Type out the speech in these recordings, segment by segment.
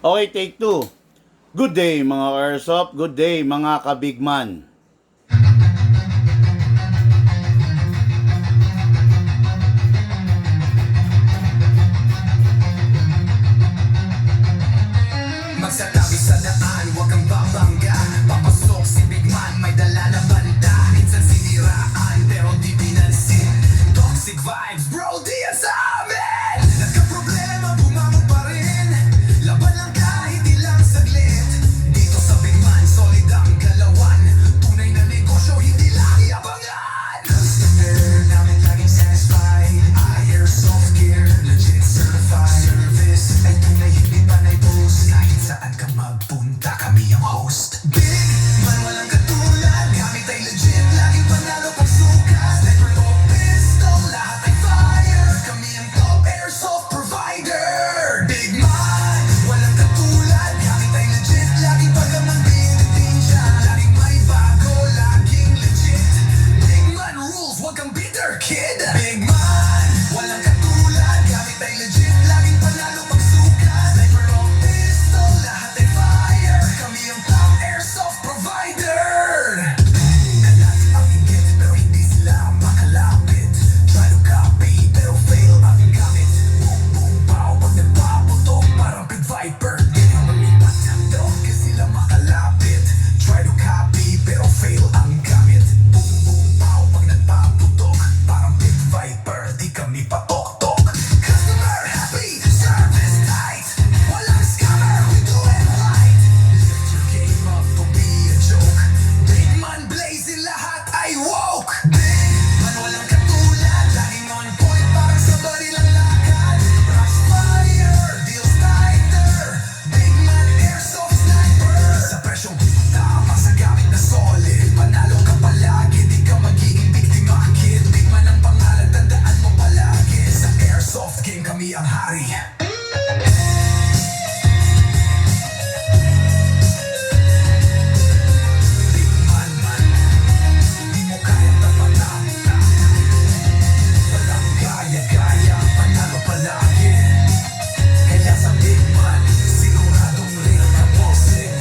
Okay, take two. Good day mga Airsoft, good day mga kabigman. Magsatabi sa daan, huwag kang babangga. Papasok si Big Man, may dala na banda. Minsan siniraan, pero di pinansin. Toxic vibes, bro, di yan sa amin. Nagka-problema, bumangon pa rin. Laban lang kahit ilang saglit. Dito sa Big Man, solid ang galawan. Tunay na negosyo, hindi lang iabangan. Customer namin laging satisfied. Airsoft gear, legit certified. Service ay tunay, hindi panay post. Kahit saan ka magpunta, kami ang host. Big Man, walang katulad. Gamit ay legit, laging panalo pag sukat. Sniper o pistol, lahat ay fire. Kami ang top airsoft provider. Big Man, walang katulad. Gamit ay legit, laging paglamang binitin siya. Laging may bago, laging legit. Big Man rules, wag kang bitter, kid. Big Man, walang katulad. Gamit ay legit, laging panalo pag sukat. Sniper o pistol, lahat ay fire. Kami ang top airsoft provider. Kalat ang inggit, pero hindi sila makalapit. Try to copy, pero fail ang gamit. Boom, boom, pow, pag nagpaputok, parang Pit Viper. Di na malipat, don't kasi sila makalapit. Try to copy, pero fail ang gamit. Boom, boom, pow, pag nagpaputok, parang Pit Viper. Di kami patok-tok. Customer happy, service tight. Walang scammer, we do it right. Lift your game up, don't be a joke. Big Man blazing, lahat ay woke. Big Man, walang katulad. Laging on point, parang sa body lang lakad. Rush fire, deals tighter. Big Man, airsoft sniper. Sa presyong tama, sa gamit na solid. Panalo ka palagi, di ka magiging biktima, kid. Big Man ang pangalan, tandaan mo palagi. Sa airsoft game, kami ang hari. Big Man, di mo kayang tapatan. Walang gaya-gaya, panalo palagi. Kaya sa Big Man, siguradong real ka bossing.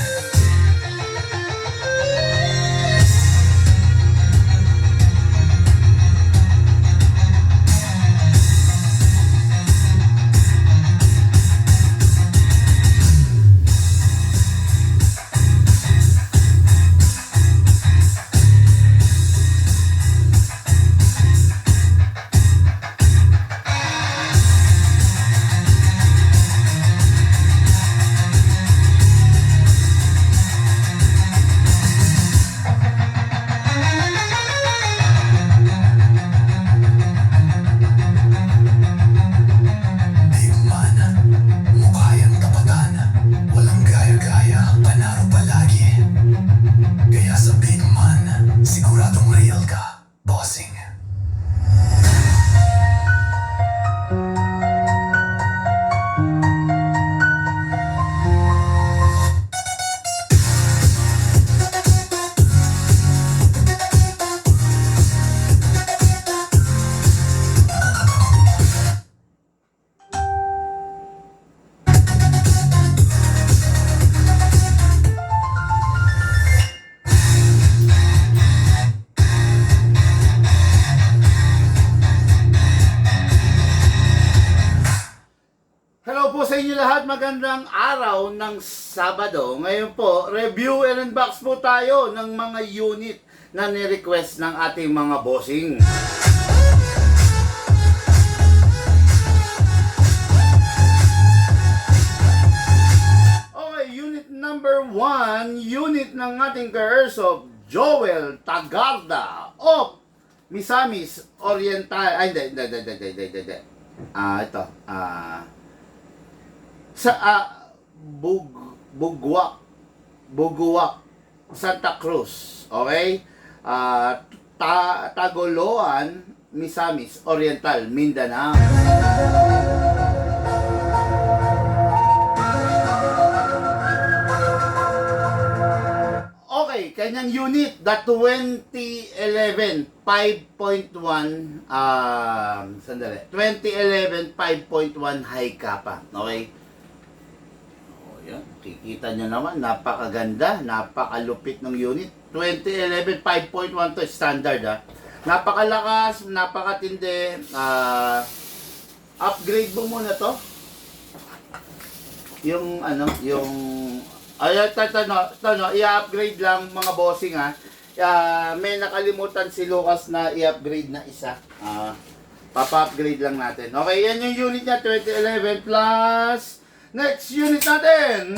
Big Man, mukha yang tapatan. Walang gaya-gaya, panalo palagi. Kaya sa Big Man, siguradong real ka, bossing. Hello po sa inyo lahat, magandang araw ng Sabado. Ngayon po, review and unbox po tayo ng mga unit na ni-request ng ating mga bossing. Okay, unit number 1, unit ng ating ka-airsoft, Joel Tagarda of Misamis Oriental. Ay, hindi. Ito. Sa Buguak, Santa Cruz. Okay? Tagoloan, Misamis Oriental, Mindanao. Okay, kanyang unit, the 2011 5.1 sandali. 2011 5.1 high kappa. Okay? Yan. Kikita nyo naman, napakaganda, napakalupit ng unit. 2011 5.1 to standard ha. Napakalakas, napakatindi. Upgrade mo muna to. Yung ano, yung i-upgrade lang mga bossing ha. May nakalimutan si Lucas na i-upgrade na isa. Papa-upgrade lang natin. Okay, yan yung unit niya 2011 plus next unit natin.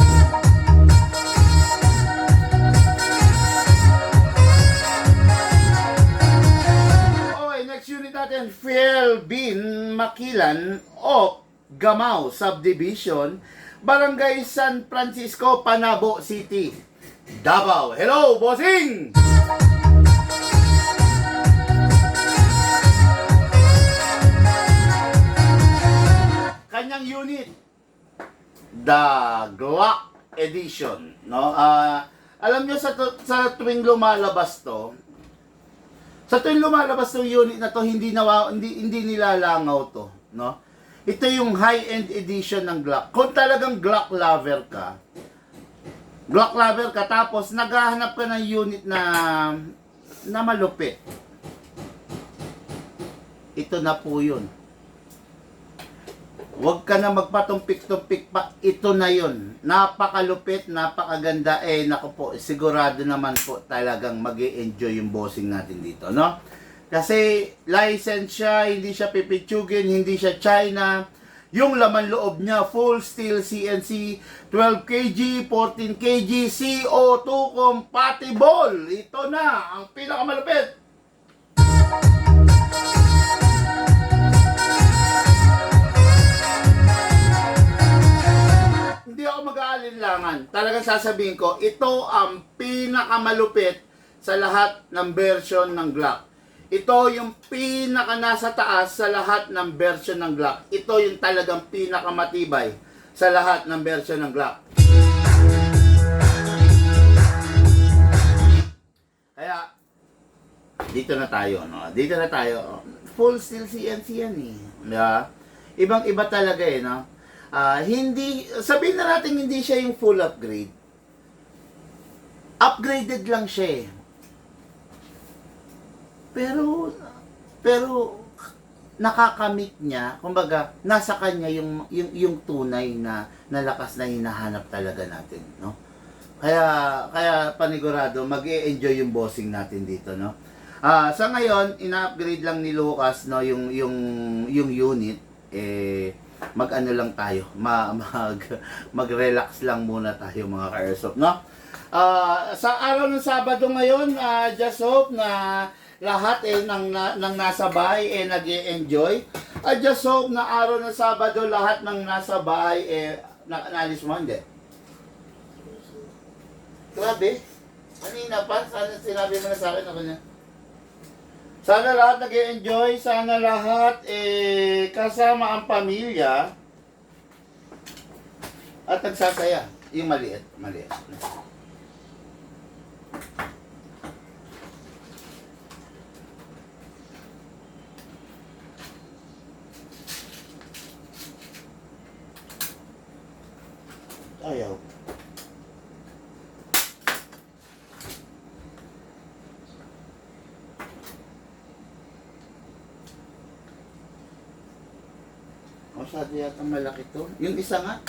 Okay, next unit natin, Philbin Makilan o Gamao Subdivision, Barangay San Francisco, Panabo City, Davao. Hello, bossing! Kanyang unit, the Glock Edition, no? Alam nyo sa tuwing lumalabas to, unit na to, hindi nilalangaw to, no? Ito yung high-end edition ng Glock. Kung talagang Glock lover ka, tapos naghahanap ka ng unit na malupit, ito na po yun. Huwag ka na magpatumpik-tumpik pa. Ito na yun. Napakalupit, napakaganda. Naku po, sigurado naman po talagang mag-e-enjoy yung bossing natin dito, no? Kasi license siya, hindi siya pipitsugin, hindi siya China. Yung laman loob niya, full steel CNC, 12 kg, 14 kg, CO2 compatible. Ito na, ang pinakamalupit. Hindi ako mag-aalinlangan. Talagang sasabihin ko, ito ang pinakamalupit sa lahat ng version ng Glock. Ito yung pinaka nasa taas sa lahat ng version ng Glock. Ito yung talagang pinakamatibay sa lahat ng version ng Glock. Kaya, dito na tayo, no? Dito na tayo. Full steel CNC yan eh. Yeah. Ibang-iba talaga eh, no? Hindi, sabihin na natin hindi siya yung full upgrade. Upgraded lang siya eh. Pero nakakamit niya, kumbaga, nasa kanya yung tunay na lakas na hinahanap talaga natin, no? Kaya panigurado, mag-e-enjoy yung bossing natin dito, no? Sa ngayon, ina-upgrade lang ni Lucas, no, yung unit, mag-ano lang tayo, mag-relax lang muna tayo mga ka-airsoft, no? Sa araw ng Sabado ngayon, just hope na lahat ng nasa bahay nag-e-enjoy. I just hope na araw ng Sabado lahat ng nasa bahay naalis mo, hindi? Grabe. Kanina pa, sana sinabi mo na sa akin ako niya. Sana lahat nag-e-enjoy, sana lahat kasama ang pamilya at nagsasaya. Yung maliit. Ayaw. Masyado yata malaki to. Yung isa nga.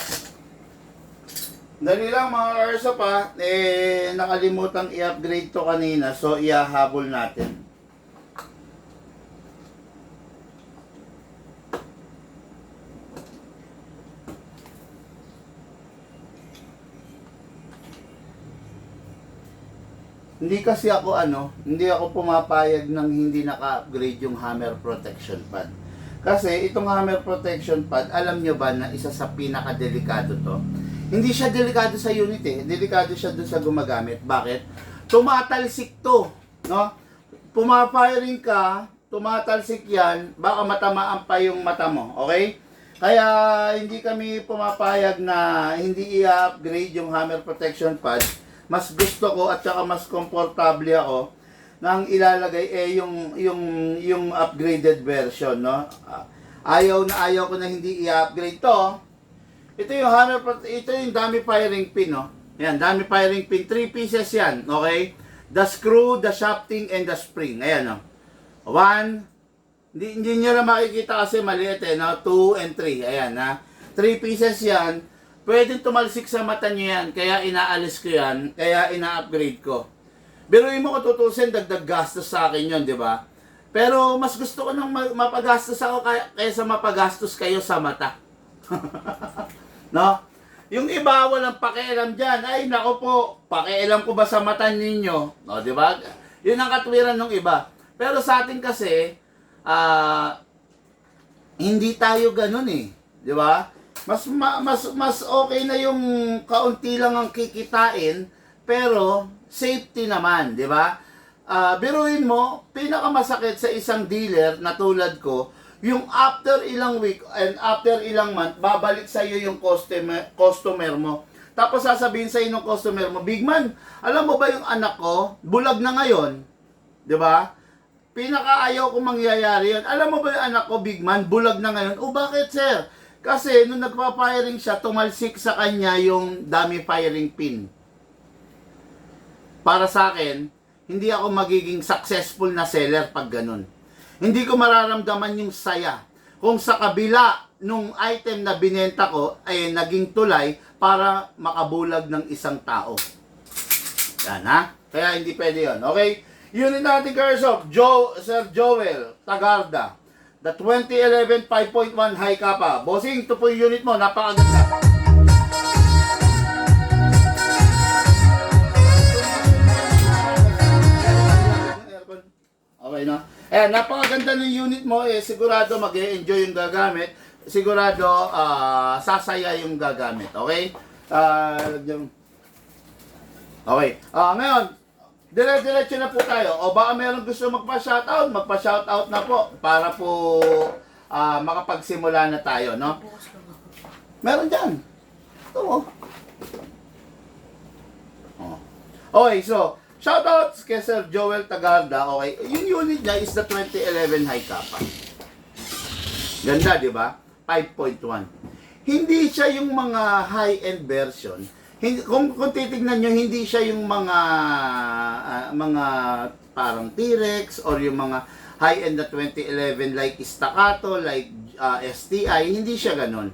Dali lang mga Arso pa. Nakalimutang i-upgrade to kanina. So, ihahabol natin. Hindi kasi ako hindi ako pumapayag ng hindi naka-upgrade yung hammer protection pad. Kasi itong hammer protection pad, alam nyo ba na isa sa pinaka-delikado to? Hindi siya delikado sa unit delikado siya dun sa gumagamit. Bakit? Tumatalsik to, no? Pumafiring ka, tumatalsik yan, baka matamaan pa yung mata mo, okay? Kaya hindi kami pumapayag na hindi i-upgrade yung hammer protection pad. Mas gusto ko at saka mas komportable ako nang ilalagay yung upgraded version, no? Ayaw ko na hindi i-upgrade to. ito yung ito yung dummy firing pin, no? Ayan, dummy firing pin. 3 pieces yan, okay? The screw, the shafting, and the spring. Ayan, no? 1, hindi nyo na makikita kasi maliit, eh, no? 2 and 3. Ayan, ha? 3 pieces yan. Pwedeng tumalsik sa mata nyo yan. Kaya inaalis ko yan. Kaya ina-upgrade ko. Biruin mo ko tutusin, dagdag gastos sa akin yun, di ba? Pero mas gusto ko nang mapagastos ako kaysa mapagastos kayo sa mata. No? Yung iba walang pakialam dyan. Ay, nako po, pakialam ko ba sa mata ninyo? No, di ba? Yun ang katwiran ng iba. Pero sa atin kasi, hindi tayo ganun eh. Di ba? Mas okay na yung kaunti lang ang kikitain, pero safety naman, di ba? Biruin mo, pinakamasakit sa isang dealer na tulad ko, yung after ilang week and after ilang month, babalik sa iyo yung customer mo. Tapos sasabihin sa iyo ng customer mo, Big Man, alam mo ba yung anak ko, bulag na ngayon? 'Di ba? Pinakaayaw ko mangyayari yun. Alam mo ba yung anak ko, Big Man, bulag na ngayon? O bakit, sir? Kasi nung nagpa-firing siya, tumalsik sa kanya yung dummy firing pin. Para sa akin, hindi ako magiging successful na seller pag ganun. Hindi ko mararamdaman yung saya kung sa kabila nung item na binenta ko ay naging tulay para makabulag ng isang tao. Yan, ha? Kaya hindi pwede yun. Okay? Unit natin, Carsoft, Sir Joel Tagarda. The 2011 5.1 high kappa. Bossing, ito po yung unit mo. Napakaganda. Okay na? Eh, napakaganda ng unit mo. Eh, sigurado mag-e-enjoy yung gagamit. Sigurado sasaya yung gagamit. Okay? Okay. Ngayon, dire-diretso na po tayo. O baka meron gusto magpa-shoutout, magpa-shoutout na po para po makapagsimula na tayo, no? Meron dyan. Ito mo. Okay, so, shoutouts kay Sir Joel Tagarda. Okay, yung unit niya is the 2011 high kappa. Ganda, di ba? 5.1. Hindi siya yung mga high-end version. Kung titignan nyo, hindi siya yung mga parang T-Rex or yung mga high-end na 2011 like Staccato, like STI, hindi siya ganun.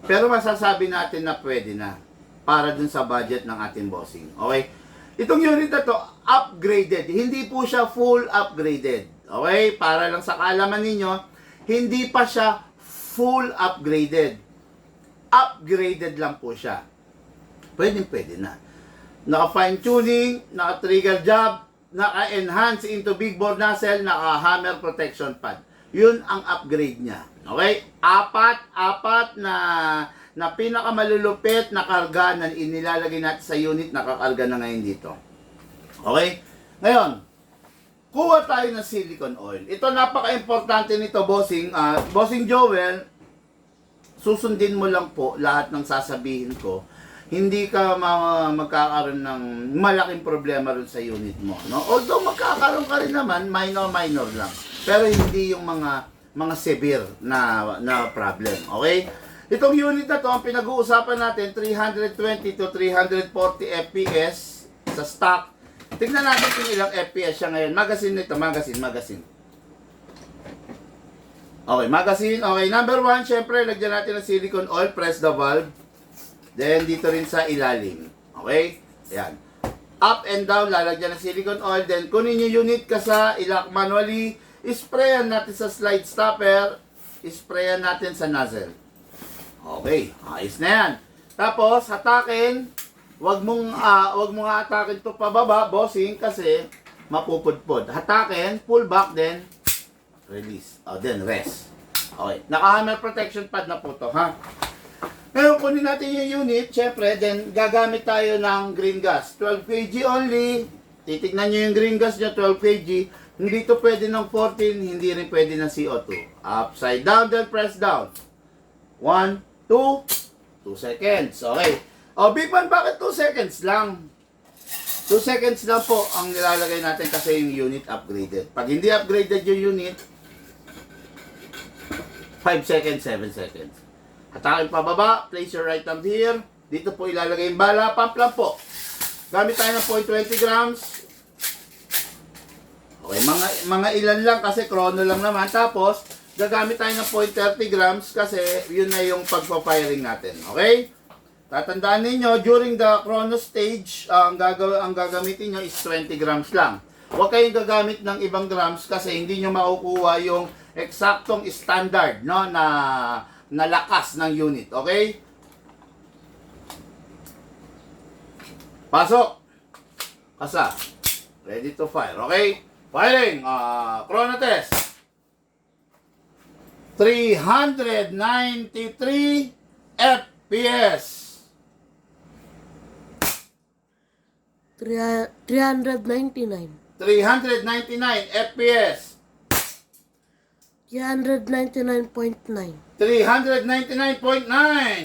Pero masasabi natin na pwede na para dun sa budget ng ating bossing. Okay? Itong unit na to, upgraded. Hindi po siya full upgraded. Okay? Para lang sa kaalaman ninyo, hindi pa siya full upgraded. Upgraded lang po siya. Pwede na. Naka-fine tuning, naka-trigger job, naka-enhance into big bore nozzle, naka-hammer protection pad. Yun ang upgrade niya. Okay? Apat na pinakamalulupit na karga na inilalagay natin sa unit, nakakarga na ngayon dito. Okay? Ngayon, kuha tayo ng silicone oil. Ito napaka-importante nito, bossing. Bossing Joel, susundin mo lang po lahat ng sasabihin ko. Hindi ka magkakaroon ng malaking problema rin sa unit mo. No? Although magkakaroon ka rin naman, minor lang. Pero hindi yung mga severe na problem. Okay? Itong unit na to, ang pinag-uusapan natin, 320 to 340 FPS sa stock. Tignan natin kung ilang FPS siya ngayon. Magazine nito, magazine. Okay, magazine. Okay, number 1, syempre, lagyan natin ng silicone oil, press the valve. Then, dito rin sa ilalim. Okay? Ayan. Up and down, lalagyan ng silicone oil. Then, kunin yung unit ka sa ilock manually. Isprayan natin sa slide stopper. Isprayan natin sa nozzle. Okay, ayos na yan. Tapos, hatakin. Wag mong hatakin to pababa, bossing, kasi mapupudpod. Hatakin, pull back, then release. Then rest. Okay, naka-hammer protection pad na po to, ha? Ngayon, kunin natin yung unit, syempre, then gagamit tayo ng green gas. 12 kg only. Titignan nyo yung green gas nyo, 12 kg. Hindi to pwede ng 14, hindi rin pwede ng CO2. Upside down, then press down. 1, 2 seconds. Okay. Big Man, bakit 2 seconds lang? 2 seconds lang po ang nilalagay natin kasi yung unit upgraded. Pag hindi upgraded yung unit, 5 seconds, 7 seconds. Atakin pababa, place your right thumb here. Dito po ilalagay yung bala, pump lang po. Gamit tayo ng 0.20 grams. Okay, mga ilan lang kasi chrono lang naman. Tapos, gagamit tayo ng 0.30 grams kasi yun na yung pagpa-firing natin. Okay? Tatandaan ninyo, during the chrono stage, ang gagamitin nyo is 20 grams lang. Huwag kayong gagamit ng ibang grams kasi hindi nyo makukuha yung eksaktong standard, no, na lakas ng unit. Okay? Pasok! Kasa. Ready to fire. Okay? Firing! Chrono test. 393 FPS. 399. 399 FPS. 399.9. 399.9.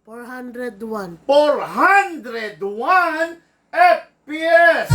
401. 401 FPS.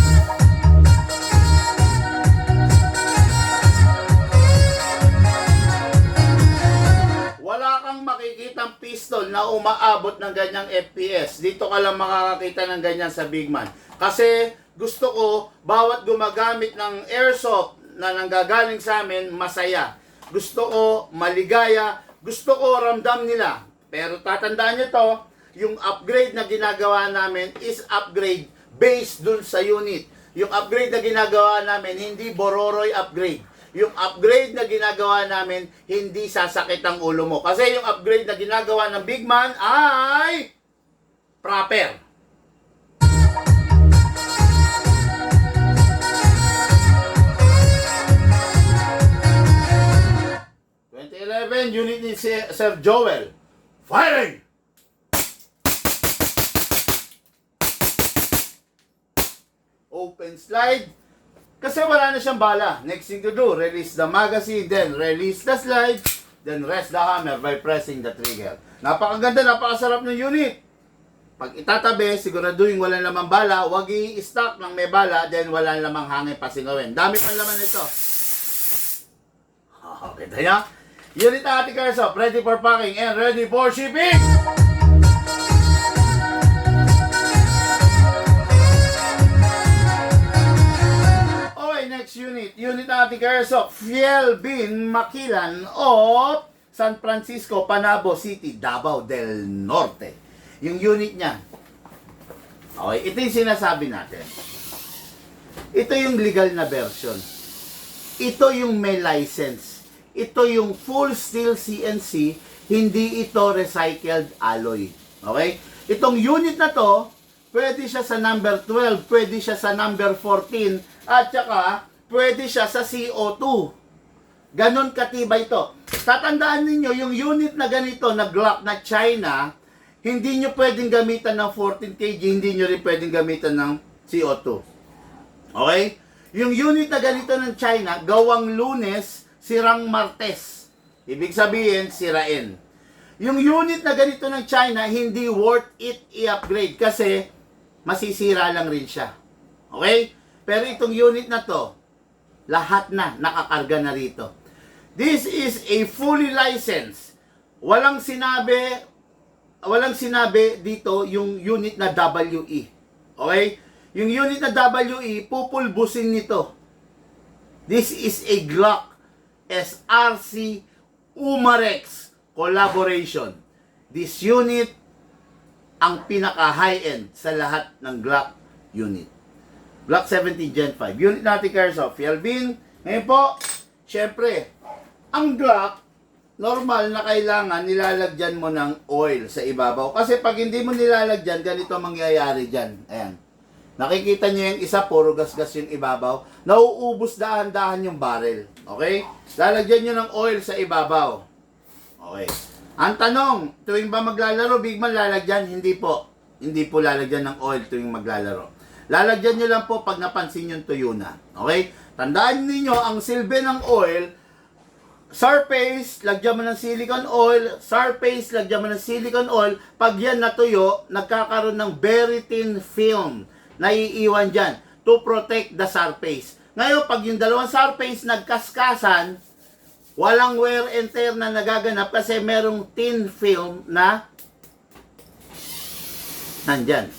Wala kang makikitang pistol na umaabot ng ganyang FPS. Dito ka lang makakakita ng ganyan sa Big Man. Kasi gusto ko, bawat gumagamit ng airsoft na nanggagaling sa amin, masaya. Gusto ko, maligaya. Gusto ko, ramdam nila. Pero tatandaan nyo to, yung upgrade na ginagawa namin is upgrade based dun sa unit. Yung upgrade na ginagawa namin, hindi bororoy upgrade. Yung upgrade na ginagawa namin, hindi sasakit ang ulo mo. Kasi yung upgrade na ginagawa ng Big Man ay proper. 2011, unit ni Sir Joel. Firing! Open slide. Kasi wala na siyang bala. Next thing to do, release the magazine, then release the slide, then rest the hammer by pressing the trigger. Napakaganda, napakasarap ng unit. Pag itatabi, siguraduhin wala namang bala, wag i-stock ng may bala, then wala namang hangin pasingawin. Dami pang laman nito. Okay, tayo. Unit na ating Airsoft, ready for packing and ready for shipping! Okay, next unit. Unit na ating Airsoft, Fiel Bin Makilan of San Francisco, Panabo City, Davao del Norte. Yung unit niya. Okay, ito yung sinasabi natin. Ito yung legal na version. Ito yung may license. Ito yung full steel CNC, hindi ito recycled alloy. Okay? Itong unit na to, pwede siya sa number 12, pwede siya sa number 14, at saka pwede siya sa CO2. Ganon katibay ito. Tatandaan ninyo, yung unit na ganito, na Glock na China, hindi nyo pwedeng gamitan ng 14 kg, hindi nyo rin pwedeng gamitan ng CO2. Okay? Yung unit na ganito ng China, gawang Lunes, sirang Martes. Ibig sabihin, sirain. Yung unit na ganito ng China, hindi worth it i-upgrade kasi masisira lang rin siya. Okay? Pero itong unit na to, lahat na nakakarga na rito. This is a fully licensed. Walang sinabi dito yung unit na WE. Okay? Yung unit na WE, pupulbusin nito. This is a Glock SRC Umarex collaboration. This unit ang pinaka high-end sa lahat ng Glock unit. Glock 17 Gen 5. Unit natin Airsoft, Fielbin. Ngayon po, syempre, ang Glock, normal na kailangan nilalagyan mo ng oil sa ibabaw. Kasi pag hindi mo nilalagyan, ganito mangyayari dyan. Ayan. Nakikita nyo yung isa, puro gas-gas yung ibabaw. Nauubos dahan-dahan yung barrel. Okay? Lalagyan nyo ng oil sa ibabaw. Okay. Ang tanong, tuwing ba maglalaro, Big Man lalagyan? Hindi po. Hindi po lalagyan ng oil tuwing maglalaro. Lalagyan nyo lang po pag napansin yung tuyo na. Okay? Tandaan niyo ang silbi ng oil, surface, lagyan mo ng silicone oil, surface, lagyan mo ng silicone oil. Pag yan natuyo, nagkakaroon ng very thin film na iiwan dyan to protect the surface. Ngayon, pag yung dalawang surface nagkaskasan, Walang wear and tear na nagaganap kasi merong thin film na nandyan.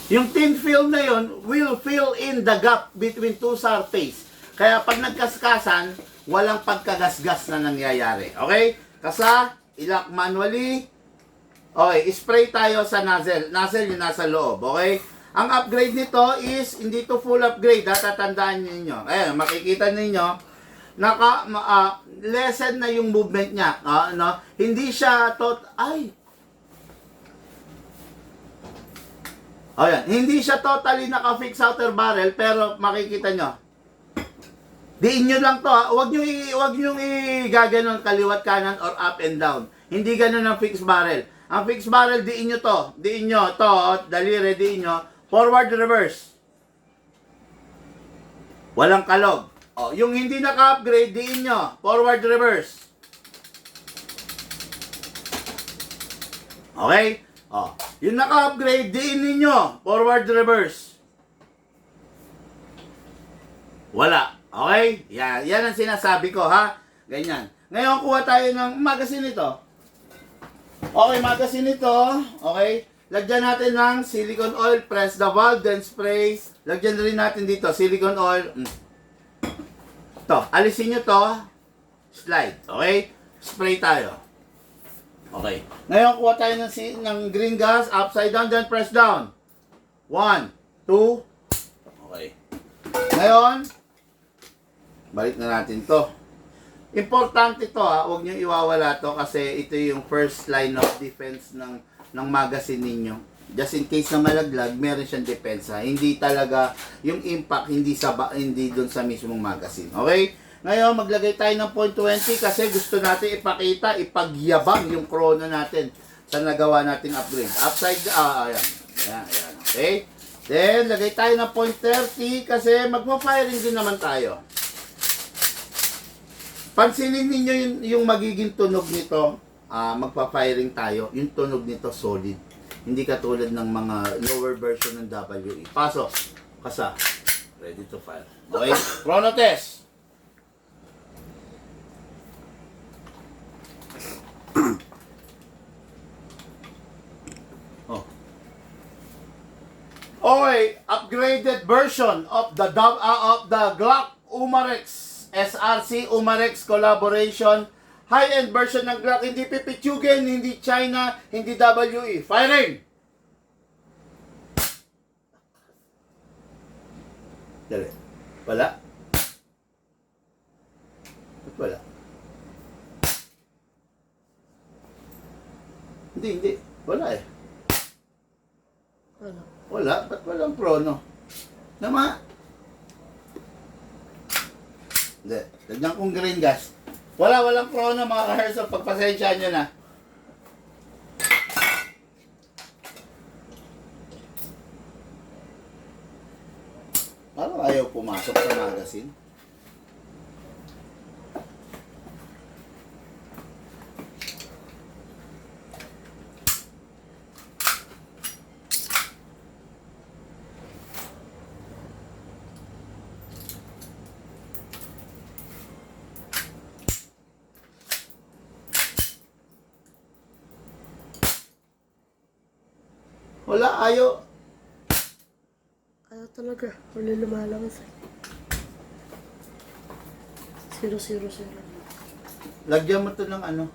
Yung thin film na yon will fill in the gap between two surface. Kaya pag nagkaskasan, walang pagkagasgas na nangyayari. Okay? Kasa, ilak manually. Okay, spray tayo sa nozzle. Nozzle yung nasa loob. Okay? Ang upgrade nito is, hindi to full upgrade. Tatandaan ninyo. Ayan, makikita ninyo. Lessen na yung movement niya. No? Hindi siya Ayan, hindi siya totally naka-fix outer barrel, pero makikita nyo. Diin nyo lang to, ha. Huwag nyo i-gaganon kaliwat kanan or up and down. Hindi ganun ang fixed barrel. Ang fixed barrel, diin nyo to. Diin nyo to, daliri, diin nyo. Forward, reverse. Walang kalog. Yung hindi naka-upgrade, diin nyo. Forward, reverse. Okay? Yung naka-upgrade, diin ninyo. Forward, reverse. Wala. Okay? Yan ang sinasabi ko, ha? Ganyan. Ngayon, kuha tayo ng magazine ito. Okay, magazine ito. Okay? Lagyan natin ng silicone oil. Press the valve, then spray. Lagyan rin natin dito, silicone oil. Ito, alisin nyo to. Slide. Okay? Spray tayo. Okay. Ngayon, kuha tayo ng green gas. Upside down, then press down. 1, 2. Okay. Ngayon, balik na natin to. Importante to, ha. Huwag nyo iwawala to kasi ito yung first line of defense ng magazine ninyo. Just in case na malaglag, meron siyang depensa. Hindi talaga yung impact, hindi dun sa mismong magazine. Okay? Ngayon, maglagay tayo ng 0.20 kasi gusto natin ipakita, ipagyabang yung chrono natin sa nagawa nating upgrade. Upside, ayan. Ayan. Okay? Then, lagay tayo ng 0.30 kasi magpa-firing din naman tayo. Pansinin ninyo yung magiging tunog nito, magpa-firing tayo, yung tunog nito solid. Hindi katulad ng mga lower version ng WE. Pasok. Kasa. Ready to fire. Okay? Chrono test. Okay, upgraded version of the Glock Umarex SRC Umarex collaboration. High-end version ng Glock, hindi pipitsugin, hindi China, hindi WE. Firing! Dali. Wala? Ba't wala? Hindi. Wala eh. Wala? Ba't walang chrono? Nama? Hindi. Lagyan kong green gas. Walang chrono mga ka-herso. Pagpasensyaan nyo na. Parang ayaw pumasok sa magazine. Wala, ayaw. Ayaw talaga. Wala lumalabas eh. 000. Lagyan mo to ng ano.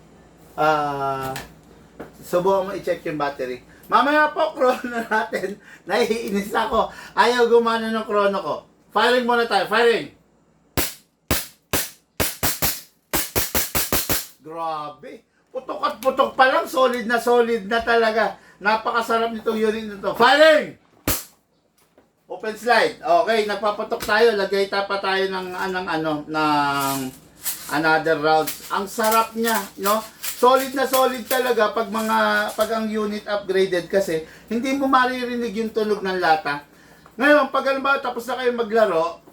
Subukan mo i-check yung battery. Mamaya po, chrono natin. Naiinis ako. Ayaw gumana ng chrono ko. Firing muna tayo. Firing! Grabe. Putok at putok pa lang. Solid na talaga. Napakasarap nitong unit nito. Firing! Open slide. Okay, nagpapatok tayo. Lagay pa tayo ng another rounds. Ang sarap niya, no? Solid na solid talaga pag ang unit upgraded kasi hindi mo maririnig yung tunog ng lata. Ngayon, pag halimbawa tapos na kayo maglaro,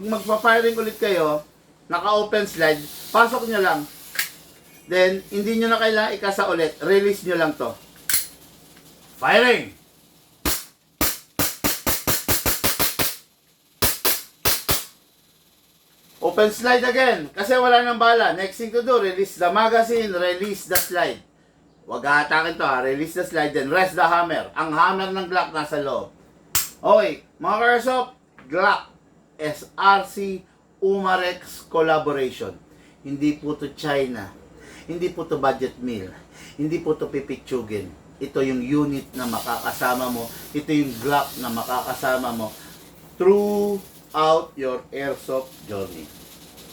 magpa-firing ulit kayo, naka-open slide, pasok nyo lang. Then, hindi nyo na kailangan ikasa ulit. Release nyo lang to. Firing! Open Open slide again. Kasi wala nang bala. Next thing to do, release the magazine, release the slide. Huwag atakin to ha. Release the slide, then rest the hammer. Ang hammer ng Glock nasa loob. Okay, mga Airsoft, Glock SRC Umarex collaboration. Hindi po to China. Hindi po to budget meal. Hindi po to pipitsugin. Ito yung unit na makakasama mo. Ito yung Glock na makakasama mo throughout your airsoft journey.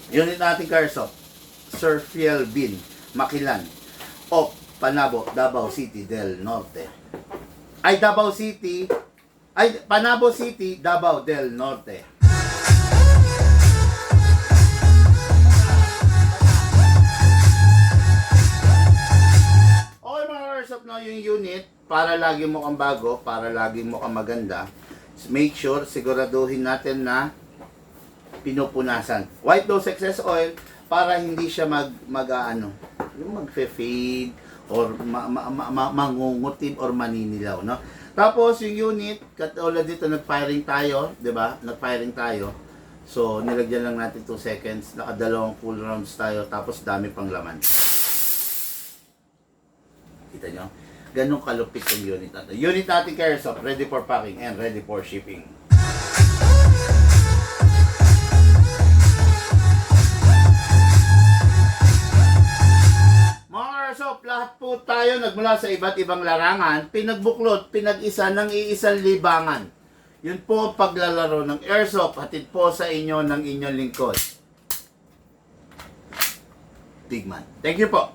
Unit natin ka-airsoft, Sir Fiel Bin, Makilan, of Panabo, Davao City del Norte. Panabo City, Davao del Norte. Okay mga airsoft, no, yung unit, para lagi mo kang bago, para lagi mo kang maganda, make sure, siguraduhin natin na pinupunasan. White Dose Excess Oil para hindi siya yung magfe-fade or mangungutim or maninilaw, no? Tapos yung unit, katulad dito nag-firing tayo, 'di ba? Nag-firing tayo. So nilagyan lang natin 2 seconds, nakadalawang full rounds tayo, tapos dami pang laman. Kita nyo? Ganun kalupit yung unit natin. Unit natin ka-airsoft, ready for packing and ready for shipping. Mga airsoft, lahat po tayo nagmula sa iba't ibang larangan, pinagbuklod, pinag-isa ng iisang libangan. Yun po ang paglalaro ng airsoft, hatid po sa inyo ng inyong lingkod, Big Man. Thank you po.